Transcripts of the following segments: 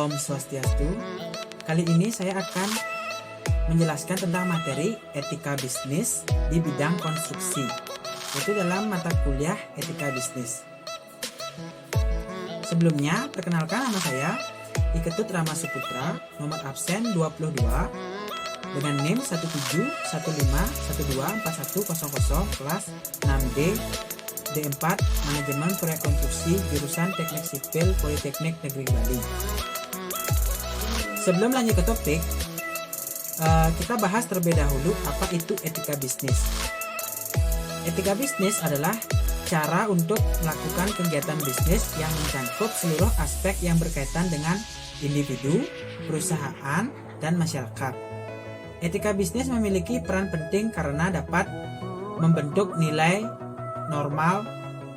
Om Swastiastu. Kali ini saya akan menjelaskan tentang materi etika bisnis di bidang konstruksi, yaitu dalam mata kuliah etika bisnis. Sebelumnya, perkenalkan nama saya Iketut Rama Suputra, nomor absen 22, dengan NIM 17151241000, kelas 6D, D4, Manajemen Proyek Konstruksi, jurusan Teknik Sipil Politeknik Negeri Bali. Sebelum lanjut ke topik, kita bahas terlebih dahulu apa itu etika bisnis. Etika bisnis adalah cara untuk melakukan kegiatan bisnis yang mencakup seluruh aspek yang berkaitan dengan individu, perusahaan, dan masyarakat. Etika bisnis memiliki peran penting karena dapat membentuk nilai, normal,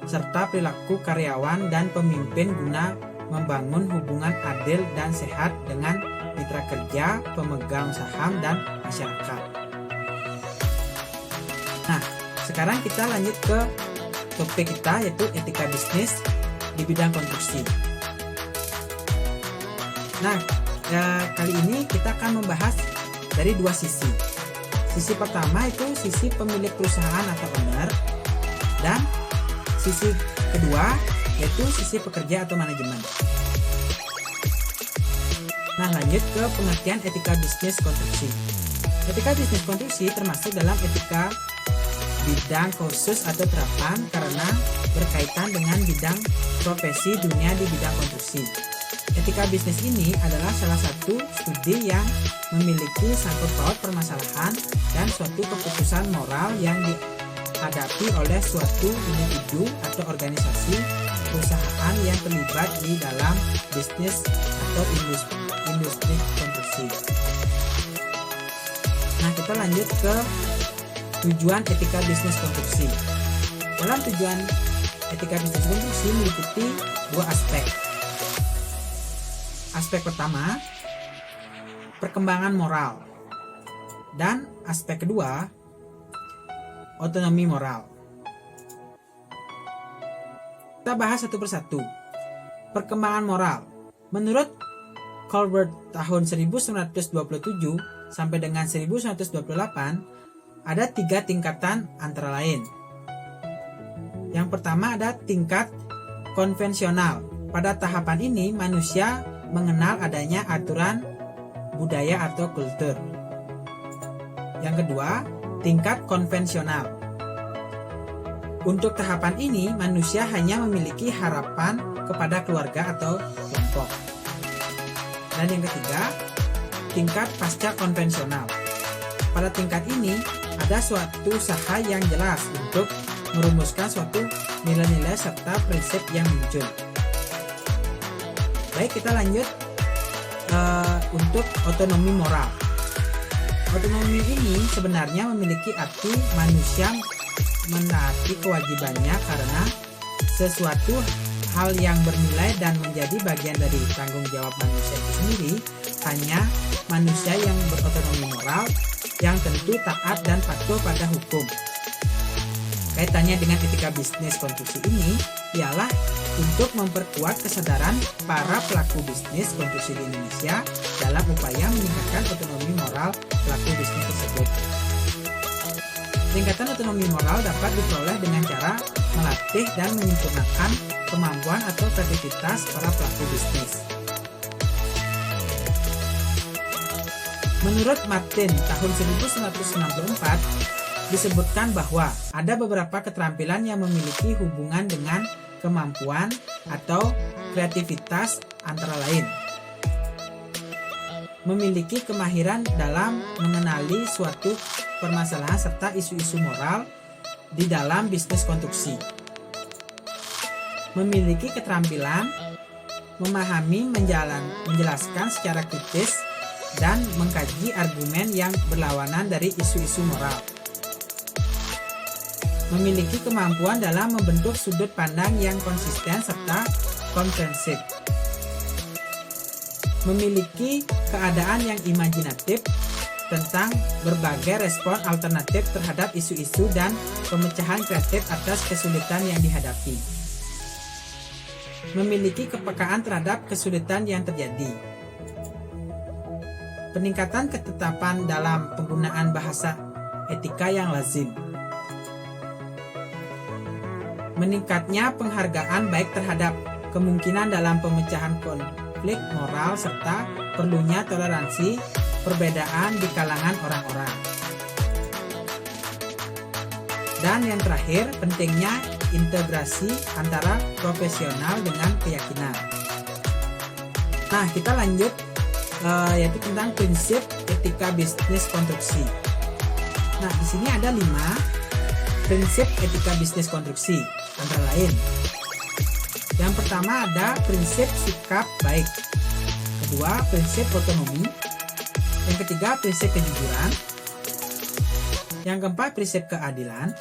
serta perilaku karyawan dan pemimpin guna membangun hubungan adil dan sehat dengan mitra kerja, pemegang saham, dan masyarakat. Nah, sekarang kita lanjut ke topik kita, yaitu etika bisnis di bidang konstruksi. Nah, kali ini kita akan membahas dari dua sisi. Sisi pertama itu sisi pemilik perusahaan atau owner, dan sisi kedua yaitu sisi pekerja atau manajemen. Nah, lanjut ke pengertian etika bisnis konstruksi. Etika bisnis konstruksi termasuk dalam etika bidang khusus atau terapan karena berkaitan dengan bidang profesi dunia di bidang konstruksi. Etika bisnis ini adalah salah satu studi yang memiliki sangkut paut permasalahan dan suatu keputusan moral yang dihadapi oleh suatu individu atau organisasi perusahaan yang terlibat di dalam bisnis atau industri konstruksi. Nah, kita lanjut ke tujuan etika bisnis konstruksi. Dalam tujuan etika bisnis konstruksi meliputi dua aspek. Aspek pertama, perkembangan moral, dan aspek kedua, otonomi moral. Kita bahas satu persatu. Perkembangan moral. Menurut Colbert tahun 1927 sampai dengan 1928, ada 3 tingkatan antara lain. Yang pertama ada tingkat konvensional. Pada tahapan ini manusia mengenal adanya aturan budaya atau kultur. Yang kedua, tingkat konvensional. Untuk tahapan ini, manusia hanya memiliki harapan kepada keluarga atau kelompok. Dan yang ketiga, tingkat pasca konvensional. Pada tingkat ini, ada suatu usaha yang jelas untuk merumuskan suatu nilai-nilai serta prinsip yang muncul. Baik, kita lanjut untuk otonomi moral. Otonomi ini sebenarnya memiliki arti manusia menaati kewajibannya karena sesuatu hal yang bernilai dan menjadi bagian dari tanggung jawab manusia itu sendiri. Hanya manusia yang berotonomi moral yang tentu taat dan patuh pada hukum. Kaitannya dengan etika bisnis konstruksi ini ialah untuk memperkuat kesadaran para pelaku bisnis konstruksi di Indonesia dalam upaya meningkatkan otonomi moral pelaku bisnis tersebut. Tingkatan otonomi moral dapat diperoleh dengan cara melatih dan menyempurnakan kemampuan atau kreativitas para pelaku bisnis. Menurut Martin tahun 1994 disebutkan bahwa ada beberapa keterampilan yang memiliki hubungan dengan kemampuan atau kreativitas, antara lain memiliki kemahiran dalam mengenali suatu permasalahan serta isu-isu moral di dalam bisnis konstruksi, memiliki keterampilan memahami, menjelaskan secara kritis dan mengkaji argumen yang berlawanan dari isu-isu moral, memiliki kemampuan dalam membentuk sudut pandang yang konsisten serta komprehensif, memiliki keadaan yang imajinatif tentang berbagai respon alternatif terhadap isu-isu dan pemecahan kreatif atas kesulitan yang dihadapi, memiliki kepekaan terhadap kesulitan yang terjadi, peningkatan ketetapan dalam penggunaan bahasa etika yang lazim. Meningkatnya penghargaan baik terhadap kemungkinan dalam pemecahan konflik moral serta perlunya toleransi perbedaan di kalangan orang-orang. Dan yang terakhir, pentingnya integrasi antara profesional dengan keyakinan. Nah, kita lanjut yaitu tentang prinsip etika bisnis konstruksi. Nah, di sini ada 5 prinsip etika bisnis konstruksi, antara lain. Yang pertama ada prinsip sikap baik. Kedua, prinsip otonomi. Yang ketiga, prinsip kejujuran. Yang keempat, prinsip keadilan.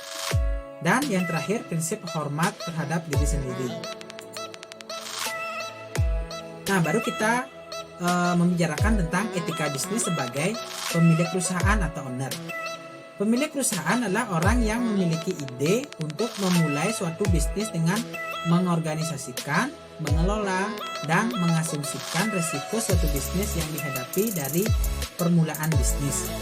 Dan yang terakhir, prinsip hormat terhadap diri sendiri. Nah, baru kita membicarakan tentang etika bisnis sebagai pemilik perusahaan atau owner. Pemilik perusahaan adalah orang yang memiliki ide untuk memulai suatu bisnis dengan mengorganisasikan, mengelola, dan mengasumsikan risiko suatu bisnis yang dihadapi dari permulaan bisnis.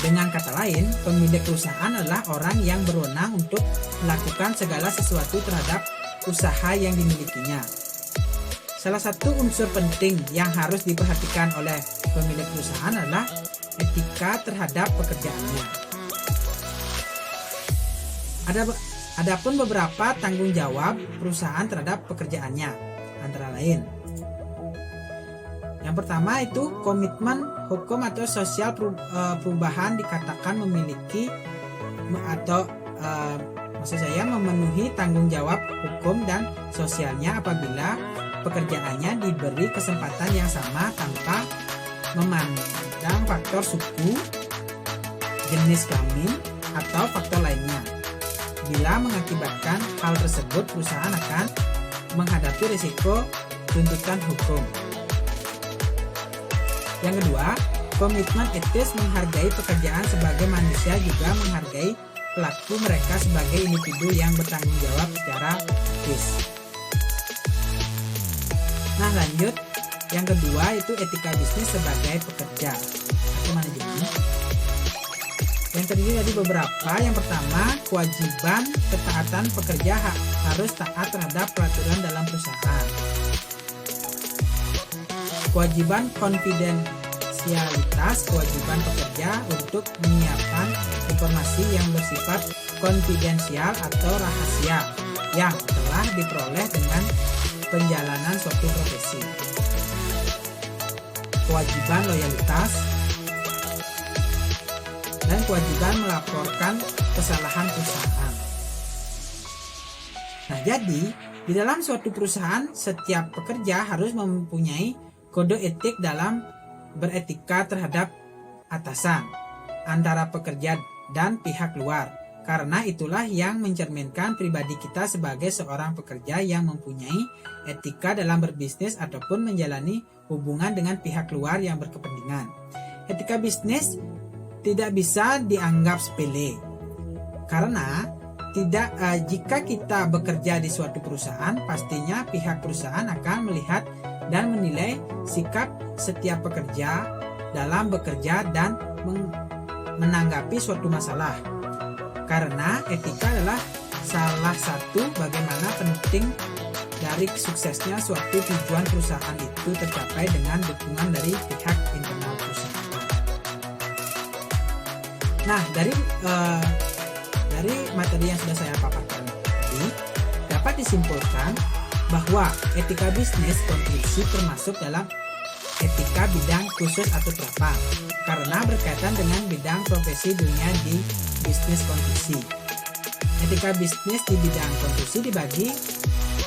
Dengan kata lain, pemilik perusahaan adalah orang yang berwenang untuk melakukan segala sesuatu terhadap usaha yang dimilikinya. Salah satu unsur penting yang harus diperhatikan oleh pemilik perusahaan adalah etika terhadap pekerjaannya. Adapun beberapa tanggung jawab perusahaan terhadap pekerjaannya, antara lain. Yang pertama itu komitmen hukum atau sosial perubahan dikatakan memiliki atau maksud saya memenuhi tanggung jawab hukum dan sosialnya apabila pekerjaannya diberi kesempatan yang sama tanpa memandang faktor suku, jenis kelamin, atau faktor lainnya. Bila mengakibatkan hal tersebut, perusahaan akan menghadapi risiko tuntutan hukum. Yang kedua, komitmen etis menghargai pekerjaan sebagai manusia juga menghargai pelaku mereka sebagai individu yang bertanggung jawab secara etis. Nah, lanjut. Yang kedua itu etika bisnis sebagai pekerja atau manajemen. Yang terdiri dari beberapa. Yang pertama, kewajiban ketaatan pekerja harus taat terhadap peraturan dalam perusahaan. Kewajiban konfidensialitas, kewajiban pekerja untuk menyiapkan informasi yang bersifat konfidensial atau rahasia yang telah diperoleh dengan penjalanan suatu profesi. Kewajiban loyalitas dan kewajiban melaporkan kesalahan perusahaan. Nah, jadi di dalam suatu perusahaan setiap pekerja harus mempunyai kode etik dalam beretika terhadap atasan, antara pekerja dan pihak luar. Karena itulah yang mencerminkan pribadi kita sebagai seorang pekerja yang mempunyai etika dalam berbisnis ataupun menjalani hubungan dengan pihak luar yang berkepentingan. Etika bisnis tidak bisa dianggap sepele. Karena jika kita bekerja di suatu perusahaan, pastinya pihak perusahaan akan melihat dan menilai sikap setiap pekerja dalam bekerja dan menanggapi suatu masalah. Karena etika adalah salah satu bagaimana penting dari suksesnya suatu tujuan perusahaan itu tercapai dengan dukungan dari pihak internal perusahaan. Nah, dari materi yang sudah saya paparkan tadi, dapat disimpulkan bahwa etika bisnis konstruksi termasuk dalam etika bidang khusus atau terapang karena berkaitan dengan bidang profesi dunia di bisnis konstruksi. Etika bisnis di bidang konstruksi dibagi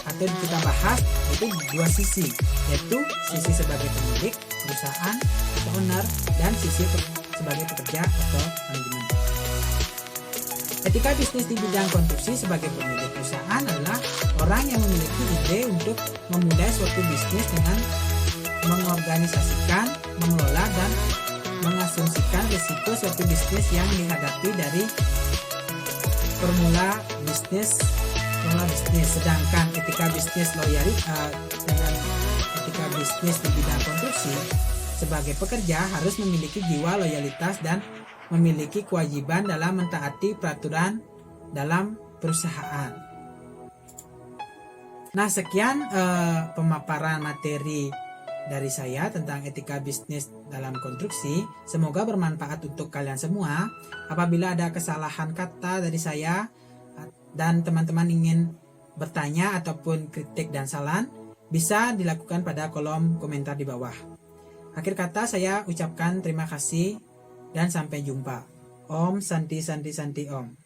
atau kita bahas itu dua sisi, yaitu sisi sebagai pemilik perusahaan atau owner dan sisi sebagai pekerja atau manajemen. Etika bisnis di bidang konstruksi sebagai pemilik perusahaan adalah orang yang memiliki ide untuk memulai suatu bisnis dengan mengorganisasikan, mengelola, dan mengasumsikan risiko suatu bisnis yang dihadapi dari formula bisnis. Sedangkan etika bisnis dengan etika bisnis di bidang konstruksi sebagai pekerja harus memiliki jiwa loyalitas dan memiliki kewajiban dalam mentaati peraturan dalam perusahaan. Nah, sekian pemaparan materi dari saya tentang etika bisnis dalam konstruksi. Semoga bermanfaat untuk kalian semua. Apabila ada kesalahan kata dari saya dan teman-teman ingin bertanya ataupun kritik dan saran, bisa dilakukan pada kolom komentar di bawah. Akhir kata saya ucapkan terima kasih dan sampai jumpa. Om Santi Santi Santi Om.